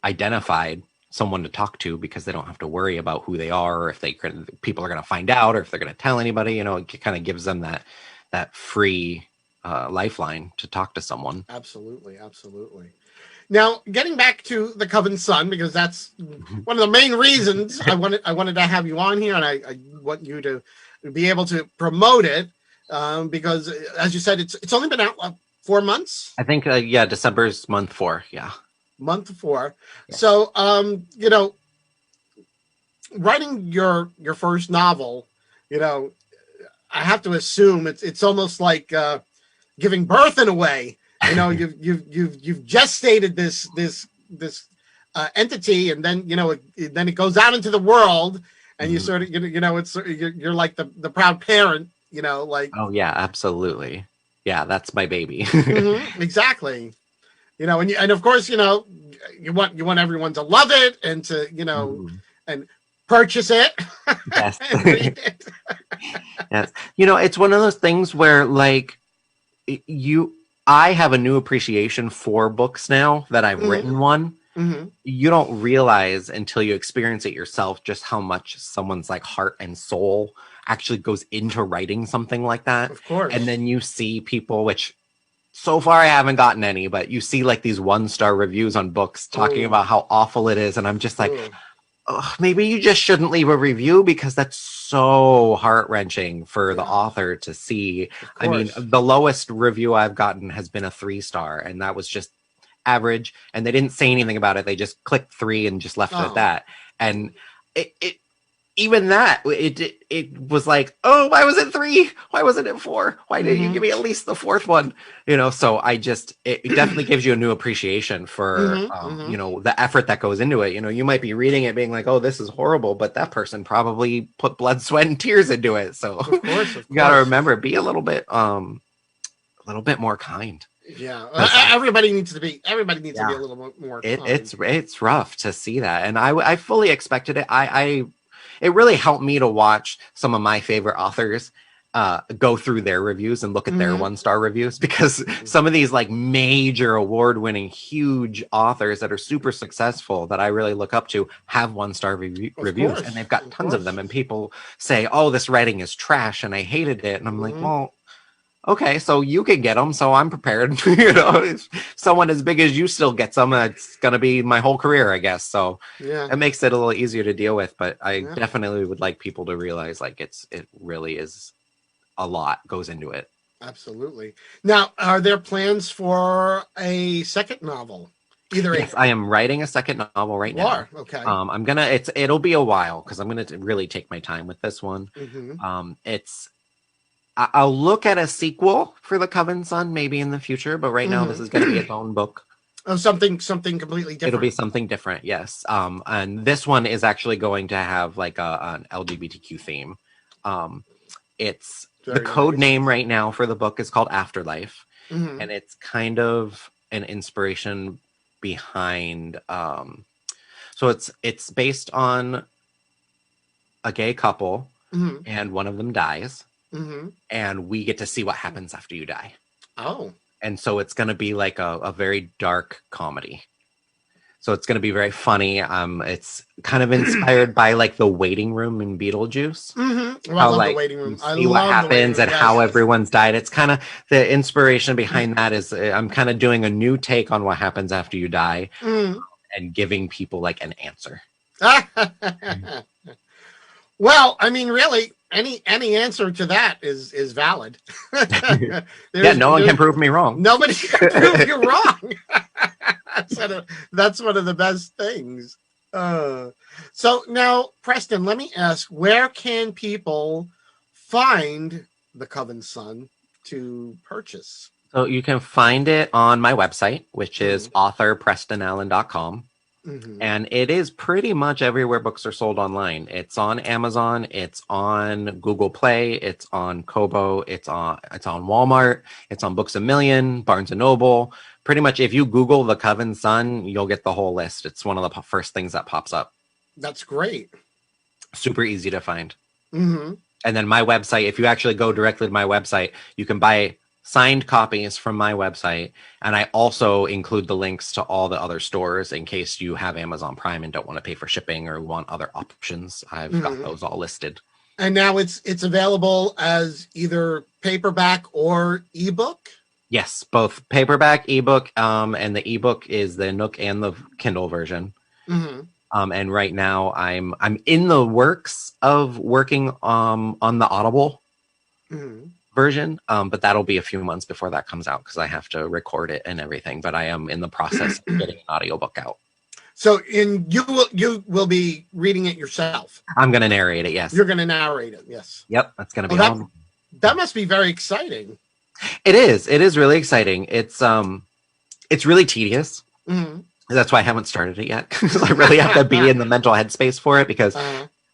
identified someone to talk to, because they don't have to worry about who they are, or if people are going to find out, or if they're going to tell anybody. It kind of gives them that free lifeline to talk to someone. Absolutely. Now, getting back to the Coven Sun, because that's one of the main reasons I wanted to have you on here, and I want you to be able to promote it, because as you said, it's only been out 4 months. I think December's month 4. Yeah. Month 4. Yeah. So, writing your first novel, I have to assume it's almost like giving birth in a way. You've gestated this entity, and then then it goes out into the world, and you sort of you're like the proud parent. Oh yeah, absolutely. Yeah, that's my baby. Exactly. And of course, you want everyone to love it and to, and Purchase it. Yes. And read it. Yes. You know, it's one of those things where like I have a new appreciation for books now that I've written one. Mm-hmm. You don't realize until you experience it yourself just how much someone's like heart and soul actually goes into writing something like that. Of course. And then you see people, which so far I haven't gotten any, but you see like these 1-star reviews on books talking about how awful it is. And I'm just like, maybe you just shouldn't leave a review because that's so heart-wrenching for the author to see. I mean, the lowest review I've gotten has been a 3-star, and that was just average, and they didn't say anything about it. They just clicked 3 and just left it at that. And it even that, it was like, oh, why was it 3? Why wasn't it 4? Why didn't you give me at least the 4th one? You know, so it definitely gives you a new appreciation for, you know, the effort that goes into it. You know, you might be reading it being like, oh, this is horrible, but that person probably put blood, sweat, and tears into it. So of course. You got to remember, be a little bit more kind. Yeah, everybody needs to be a little more kind. It's rough to see that, and I fully expected it. It really helped me to watch some of my favorite authors go through their reviews and look at their 1-star reviews, because some of these like major award-winning huge authors that are super successful that I really look up to have 1-star reviews, and they've got tons of them, and people say, oh, this writing is trash and I hated it, and I'm like, well, okay, so you can get them, so I'm prepared. You know, if someone as big as you still gets them, it's going to be my whole career, I guess. So it makes it a little easier to deal with. But I definitely would like people to realize, like, it really is a lot goes into it. Absolutely. Now, are there plans for a second novel? Yes, I am writing a second novel right now. Okay. It'll be a while because I'm gonna really take my time with this one. I'll look at a sequel for The Coven Son maybe in the future, but right now this is going to be its own book. Oh, something completely different. It'll be something different, yes. And this one is actually going to have like an LGBTQ theme. It's the code name right now for the book is called Afterlife, and it's kind of an inspiration behind. So it's based on a gay couple, and one of them dies. And we get to see what happens after you die. Oh. And so it's going to be like a very dark comedy. So it's going to be very funny. It's kind of inspired by like The Waiting Room in Beetlejuice. Well, I love The Waiting Room. See what happens and how everyone's died. It's kind of the inspiration behind that is I'm kind of doing a new take on what happens after you die and giving people like an answer. Well, I mean, really, any answer to that is valid. No one can prove me wrong. Nobody can prove you wrong. That's one of the best things. So now, Preston, let me ask, where can people find The Coven Son to purchase? So you can find it on my website, which is authorprestonallen.com. And it is pretty much everywhere books are sold online. It's on Amazon, it's on Google Play, it's on Kobo, it's on Walmart, it's on Books A Million, Barnes & Noble. Pretty much if you Google The Coven Son, you'll get the whole list. It's one of the first things that pops up. That's great. Super easy to find. And then my website, if you actually go directly to my website, you can buy signed copies from my website, and I also include the links to all the other stores in case you have Amazon Prime and don't want to pay for shipping or want other options. I've got those all listed. And now it's available as either paperback or ebook? Yes, both paperback, ebook, and the ebook is the Nook and the Kindle version. And right now I'm in the works of working on the Audible version, but that'll be a few months before that comes out because I have to record it and everything. But I am in the process of getting an audiobook out. So you will be reading it yourself? I'm going to narrate it, yes. You're going to narrate it, yes. Yep, that's going to be awesome. That must be very exciting. It is. It is really exciting. It's really tedious. That's why I haven't started it yet. I really have to be in the mental headspace for it because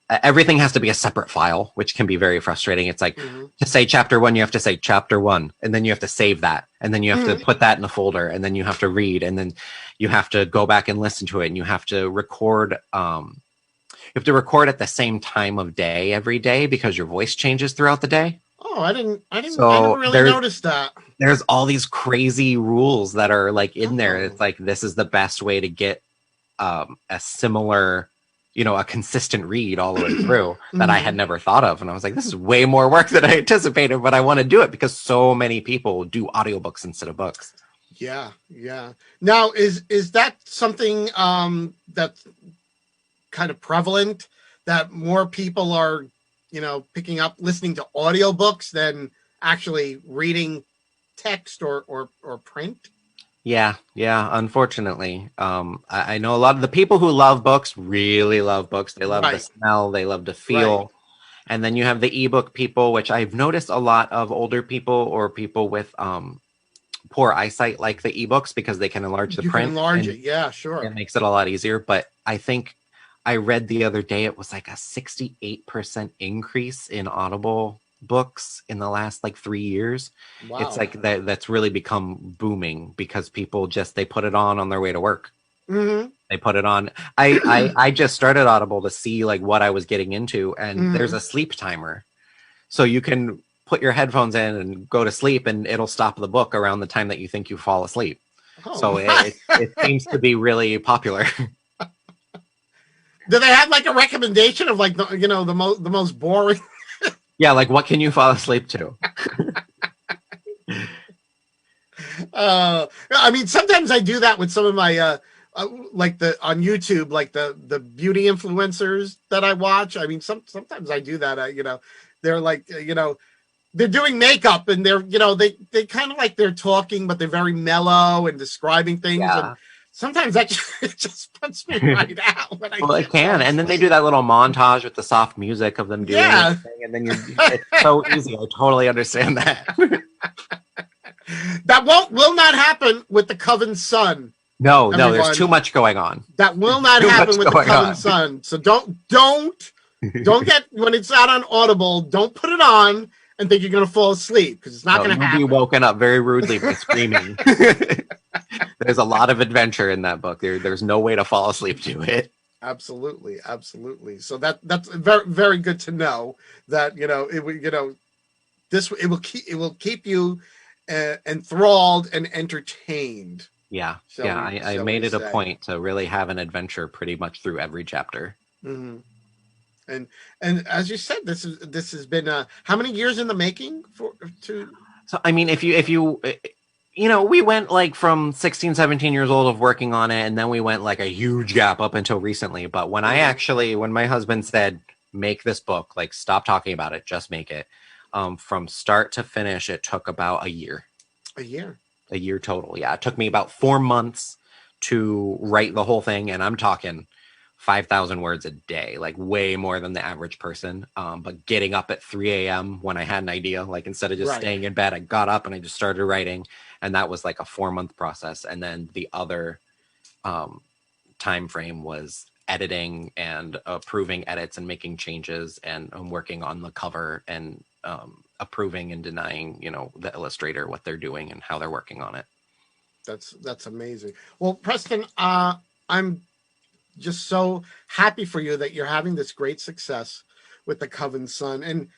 everything has to be a separate file, which can be very frustrating. It's like to say chapter 1, you have to say chapter 1, and then you have to save that, and then you have to put that in a folder, and then you have to read, and then you have to go back and listen to it, and you have to record have to record at the same time of day every day because your voice changes throughout the day. Oh, I never So really noticed that. There's all these crazy rules that are like in there. Oh. It's like, this is the best way to get a similar, a consistent read all the way through that I had never thought of. And I was like, this is way more work than I anticipated, but I want to do it because so many people do audiobooks instead of books. Yeah. Now, is that something that's kind of prevalent, that more people are, picking up, listening to audiobooks than actually reading text or print? Yeah. Unfortunately, I know a lot of the people who love books really love books. They love the smell. They love the feel. Right. And then you have the ebook people, which I've noticed a lot of older people or people with poor eyesight like the ebooks because they can enlarge the print. Enlarge it. Yeah, sure. It makes it a lot easier. But I think I read the other day, it was like a 68% increase in Audible books in the last 3 years. Wow. It's like that's really become booming because people they put it on their way to work. Mm-hmm. They put it on. I just started Audible to see what I was getting into, and there's a sleep timer, so you can put your headphones in and go to sleep, and it'll stop the book around the time that you think you fall asleep. Oh, so it seems to be really popular. Do they have a recommendation of the most boring? Yeah, what can you fall asleep to? I mean, sometimes I do that with some of my on YouTube, the beauty influencers that I watch. I mean, sometimes I do that. They're they're doing makeup and they're they kind of they're talking, but they're very mellow and describing things. Yeah. And sometimes that just puts me right out. Well, it can. And then they do that little montage with the soft music of them doing everything. And then it's so easy. I totally understand that. That will not happen with the Coven Sun. No, there's too much going on. That will not happen with the Coven Sun. So don't get, when it's out on Audible, don't put it on and think you're going to fall asleep, because it's not going to happen. You'll be woken up very rudely by screaming. There's a lot of adventure in that book. There's no way to fall asleep to it. Absolutely. So that's very, very good to know that it will keep you enthralled and entertained. Yeah, I made it a point to really have an adventure pretty much through every chapter. Mm-hmm. And as you said, this has been how many years in the making So I mean, if you we went from 16, 17 years old of working on it, and then we went a huge gap up until recently. But when when my husband said, make this book, stop talking about it, just make it, from start to finish, it took about a year. A year total. Yeah. It took me about 4 months to write the whole thing. And I'm talking 5,000 words a day, way more than the average person. But getting up at 3 a.m. when I had an idea, instead of just staying in bed, I got up and I just started writing. And that was a 4-month process. And then the other time frame was editing and approving edits and making changes and working on the cover and approving and denying, the illustrator what they're doing and how they're working on it. That's amazing. Well, Preston, I'm just so happy for you that you're having this great success with the Coven Sun. And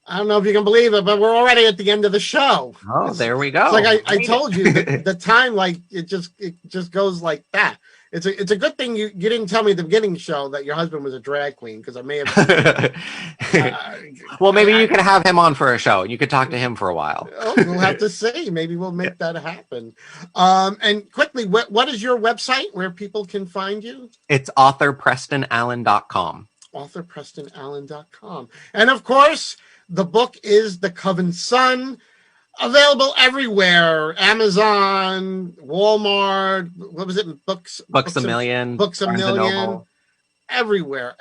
I don't know if you can believe it, but we're already at the end of the show. Oh, there we go. It's I told you, the time, it just goes like that. It's a good thing you didn't tell me at the beginning of the show that your husband was a drag queen, because I may have. Well, maybe you can have him on for a show and you could talk to him for a while. We'll have to see. Maybe we'll make that happen. And quickly, what is your website where people can find you? It's authorprestonallen.com. authorprestonallen.com. And of course, the book is The Coven Sun. Available everywhere: Amazon, Walmart. What was it? Books a Million. Books a Million. Everywhere.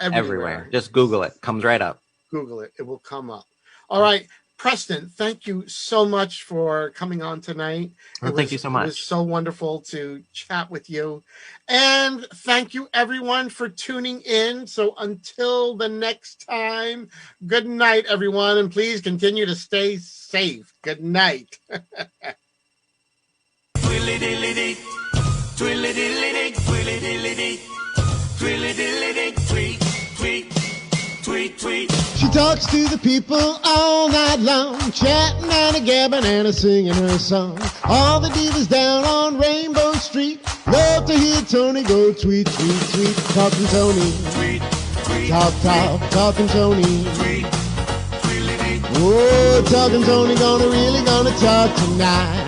Just Google it. Comes right up. Google it. It will come up. All right, Preston. Thank you so much for coming on tonight. Thank you so much. It was so wonderful to chat with you, and thank you everyone for tuning in. So until the next time, good night, everyone, and please continue to stay safe. Good night. Twilly-dilly-dee, twilly-dilly-dee, twilly-dilly-dee, twilly-dilly-dee, tweet, tweet. tweet. She talks to the people all night long, chatting and a gabbing and a singing her song. All the divas down on Rainbow Street love to hear Toni go tweet, tweet, tweet. Talking Toni, Tweet, tweet, talk, talking Toni. tweet, tweet, Oh, talking Toni, gonna talk tonight.